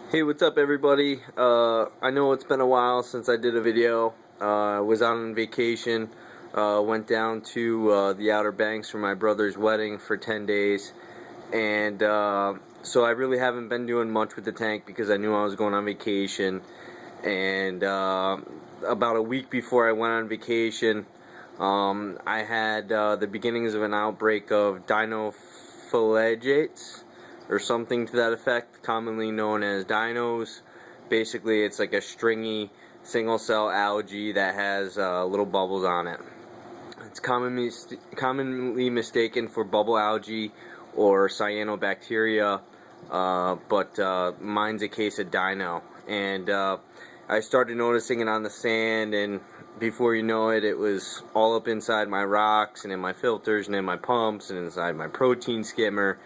Hey, what's up everybody? I know it's been a while since I did a video. I was on vacation, went down to the Outer Banks for my brother's wedding for 10 days, and so I really haven't been doing much with the tank because I knew I was going on vacation. And about a week before I went on vacation, I had the beginnings of an outbreak of Dino or something to that effect, commonly known as dinos. Basically, it's like a stringy single-cell algae that has little bubbles on it. It's commonly mistaken for bubble algae or cyanobacteria, but mine's a case of dino. And I started noticing it on the sand, and before you know it, it was all up inside my rocks and in my filters and in my pumps and inside my protein skimmer.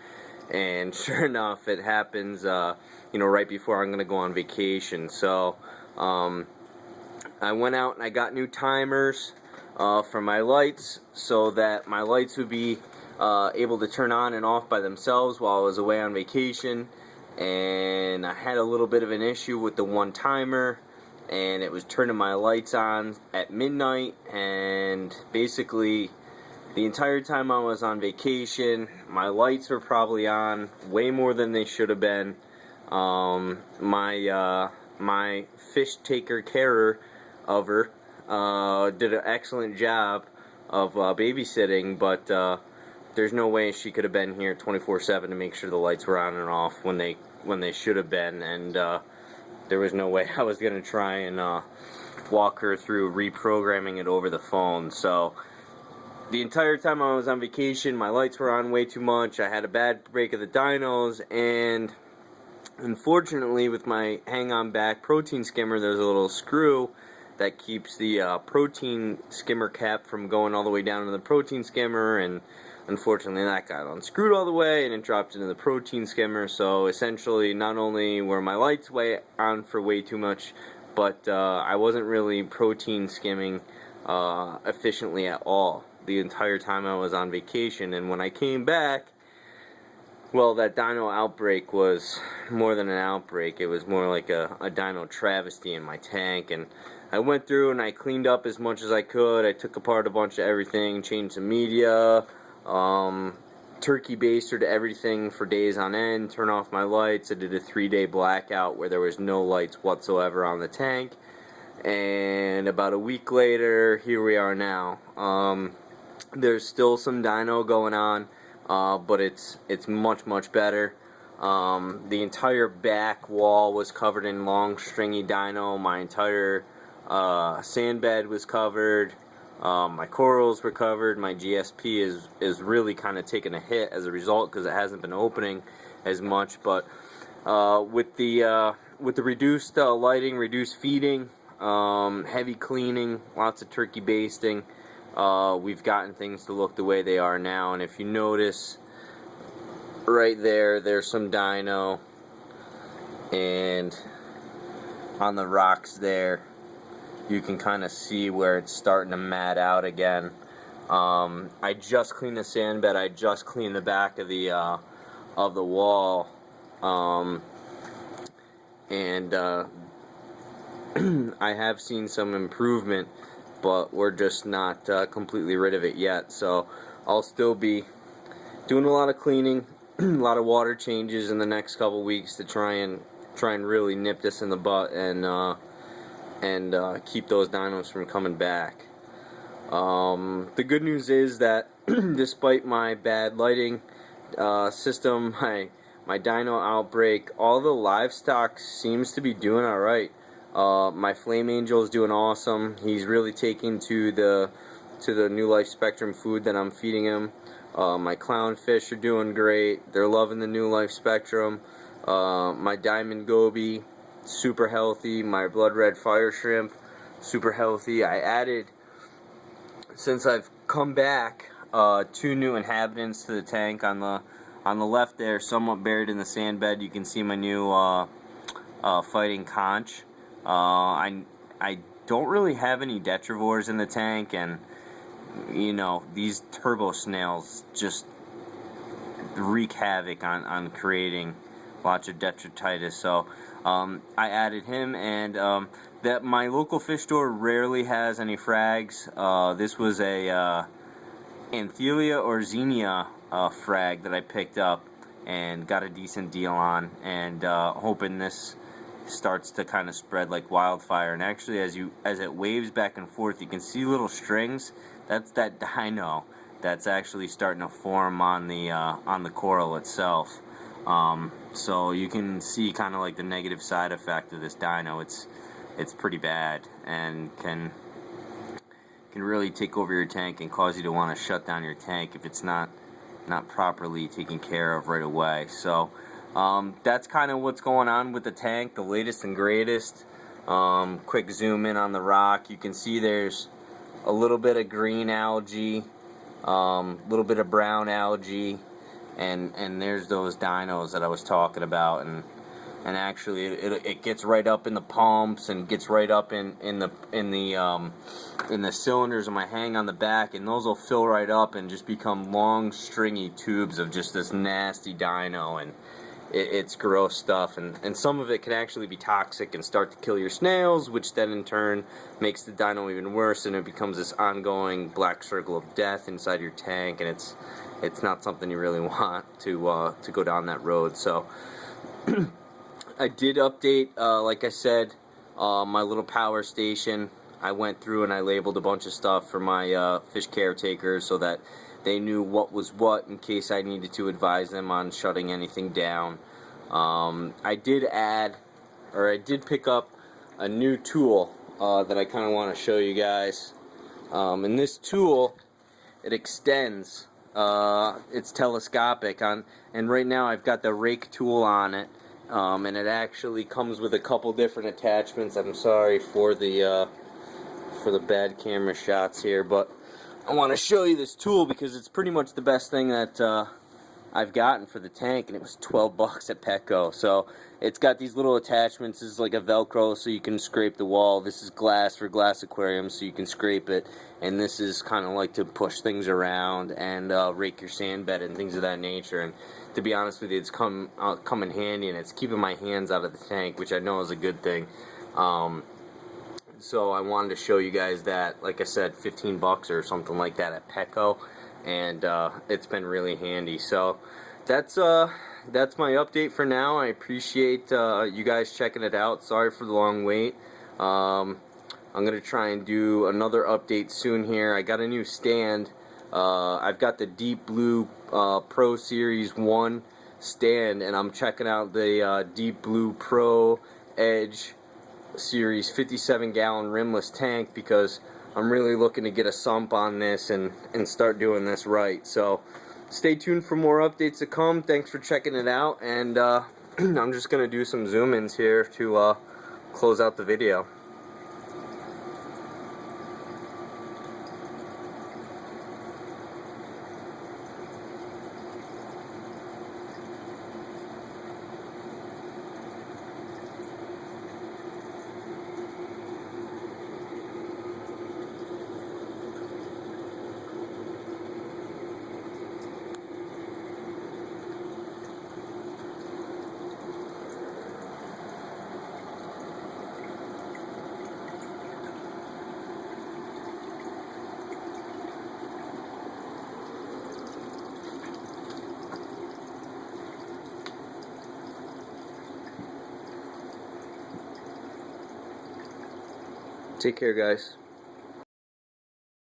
And sure enough, it happens, right before I'm going to go on vacation. So I went out and I got new timers for my lights so that my lights would be able to turn on and off by themselves while I was away on vacation. And I had a little bit of an issue with the one timer, and it was turning my lights on at midnight, and basically the entire time I was on vacation, my lights were probably on way more than they should have been. My fish taker carer of her did an excellent job of babysitting, but there's no way she could have been here 24/7 to make sure the lights were on and off when they should have been, and there was no way I was going to try and walk her through reprogramming it over the phone. So the entire time I was on vacation, my lights were on way too much. I had a bad break of the dinos, and unfortunately with my hang-on back protein skimmer, there's a little screw that keeps the protein skimmer cap from going all the way down to the protein skimmer, and unfortunately that got unscrewed all the way and it dropped into the protein skimmer. So essentially, not only were my lights on for way too much, but I wasn't really protein skimming efficiently at all the entire time I was on vacation. And when I came back, well, that dino outbreak was more than an outbreak. It was more like a dino travesty in my tank. And I went through and I cleaned up as much as I could. I took apart a bunch of everything, changed the media, turkey bastered everything for days on end, turned off my lights. I did a 3-day blackout where there was no lights whatsoever on the tank. And about a week later, here we are now. There's still some dino going on, but it's much better. The entire back wall was covered in long stringy dino. My entire sand bed was covered. My corals were covered. My GSP is really kind of taking a hit as a result because it hasn't been opening as much. But with the reduced lighting, reduced feeding, heavy cleaning, lots of turkey basting, we've gotten things to look the way they are now. And if you notice right there's some dino, and on the rocks there you can kind of see where it's starting to mat out again. I just cleaned the sand bed. I just cleaned the back of the wall, and I have seen some improvement, but we're just not completely rid of it yet. So I'll still be doing a lot of cleaning, a lot of water changes in the next couple weeks to try and really nip this in the butt and keep those dinos from coming back. The good news is that despite my bad lighting system, my dino outbreak, all the livestock seems to be doing alright. My flame angel is doing awesome. He's really taking to the New Life Spectrum food that I'm feeding him. My clownfish are doing great. They're loving the New Life Spectrum. My diamond goby, super healthy. My blood red fire shrimp, super healthy. I added, since I've come back, 2 new inhabitants to the tank. On the left there, somewhat buried in the sand bed, you can see my new fighting conch. I don't really have any detrivores in the tank, and these turbo snails just wreak havoc on creating lots of detritus. So I added him, and that my local fish store rarely has any frags. This was a Anthelia or Xenia frag that I picked up and got a decent deal on, and hoping this starts to kind of spread like wildfire. And actually, as it waves back and forth, you can see little strings. That's that dino that's actually starting to form on the coral itself. So you can see kind of like the negative side effect of this dino. It's pretty bad, and can really take over your tank and cause you to want to shut down your tank if it's not properly taken care of right away. So that's kind of what's going on with the tank, the latest and greatest. Quick zoom in on the rock. You can see there's a little bit of green algae, a little bit of brown algae, and there's those dinos that I was talking about. And actually it gets right up in the pumps and gets right up in the cylinders of my hang on the back, and those will fill right up and just become long stringy tubes of just this nasty dino, and it's gross stuff, and some of it can actually be toxic and start to kill your snails, which then in turn makes the dino even worse, and it becomes this ongoing black circle of death inside your tank, and it's not something you really want to go down that road. So I did update, like I said, my little power station. I went through and I labeled a bunch of stuff for my fish caretakers so that they knew what was what in case I needed to advise them on shutting anything down. I did pick up a new tool that I kind of want to show you guys. And this tool, it extends. It's telescopic and right now I've got the rake tool on it. And it actually comes with a couple different attachments. I'm sorry for the bad camera shots here, but I want to show you this tool because it's pretty much the best thing that I've gotten for the tank, and it was 12 bucks at Petco. So it's got these little attachments. This is like a Velcro so you can scrape the wall. This is glass for glass aquariums so you can scrape it, and this is kind of like to push things around and rake your sand bed and things of that nature. And to be honest with you, it's come in handy, and it's keeping my hands out of the tank, which I know is a good thing. So I wanted to show you guys that. Like I said, 15 bucks or something like that at Petco, and it's been really handy. So that's my update for now. I appreciate you guys checking it out. Sorry for the long wait. I'm gonna try and do another update soon here. I got a new stand. I've got the Deep Blue Pro Series 1 stand, and I'm checking out the Deep Blue Pro Edge Series 57 gallon rimless tank because I'm really looking to get a sump on this and start doing this right. So stay tuned for more updates to come. Thanks for checking it out, and I'm just going to do some zoom-ins here to close out the video. Take care, guys.